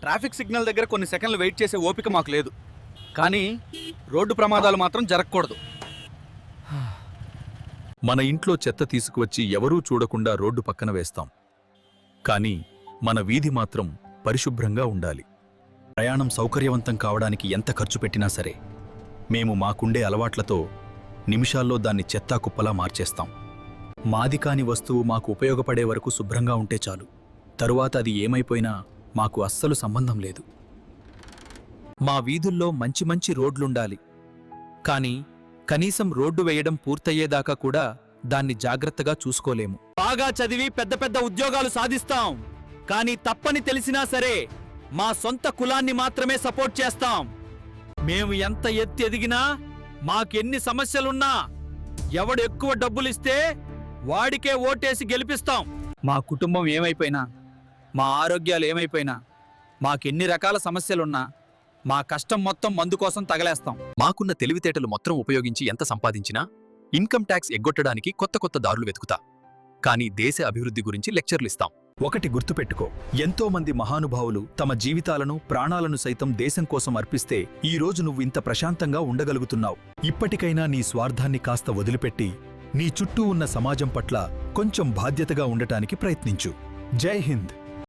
Traffic signal దగ్గర కొన్ని సెకండ్లు వెయిట్ చేసే ఓపిక మాకు లేదు. కానీ రోడ్డు ప్రమాదాలు మాత్రం జరగకూడదు. మన ఇంట్లో చెత్త తీసుకువచ్చి ఎవరూ చూడకుండా రోడ్డు పక్కన వేస్తాం. కానీ మన వీధి మాత్రం పరిశుభ్రంగా ఉండాలి. ప్రయాణం సౌకర్యవంతం కావడానికి ఎంత ఖర్చు పెట్టినా సరే, మేము మాకుండే అలవాట్లతో నిమిషాల్లో దాన్ని చెత్తా కుప్పలా మార్చేస్తాం. మాది కాని వస్తువు మాకు ఉపయోగపడే వరకు శుభ్రంగా ఉంటే చాలు. తరువాత అది ఏమైపోయినా మాకు అస్సలు సంబంధం లేదు. మా వీధుల్లో మంచి మంచి రోడ్లుండాలి. కానీ కనీసం రోడ్డు వేయడం పూర్తయ్యేదాకా కూడా దాన్ని జాగ్రత్తగా చూసుకోలేము. బాగా చదివి పెద్ద పెద్ద ఉద్యోగాలు సాధిస్తాం, కానీ తప్పని తెలిసినా సరే మా సొంత కులాన్ని మాత్రమే సపోర్ట్ చేస్తాం. మేము ఎంత ఎత్తి ఎదిగినా, మాకెన్ని సమస్యలున్నా, ఎవడు ఎక్కువ డబ్బులిస్తే వాడికే ఓటేసి గెలిపిస్తాం. మా కుటుంబం ఏమైపోయినా, మా ఆరోగ్యాలు ఏమైపోయినా, మాకెన్ని రకాల సమస్యలున్నా మా కష్టం మొత్తం మందు కోసం తగలేస్తాం. మాకున్న తెలివితేటలు మొత్తం ఉపయోగించి ఎంత సంపాదించినా ఇన్కమ్ ట్యాక్స్ ఎగ్గొట్టడానికి కొత్త కొత్త దారులు వెతుకుతా. కానీ దేశ అభివృద్ధి గురించి లెక్చర్లిస్తాం. ఒకటి గుర్తుపెట్టుకో, ఎంతో మంది మహానుభావులు తమ జీవితాలను, ప్రాణాలను సైతం దేశం కోసం అర్పిస్తే ఈ రోజు నువ్వు ఇంత ప్రశాంతంగా ఉండగలుగుతున్నావు. ఇప్పటికైనా నీ స్వార్థాన్ని కాస్త వదిలిపెట్టి నీ చుట్టూ ఉన్న సమాజం పట్ల కొంచెం బాధ్యతగా ఉండటానికి ప్రయత్నించు. జై హింద్.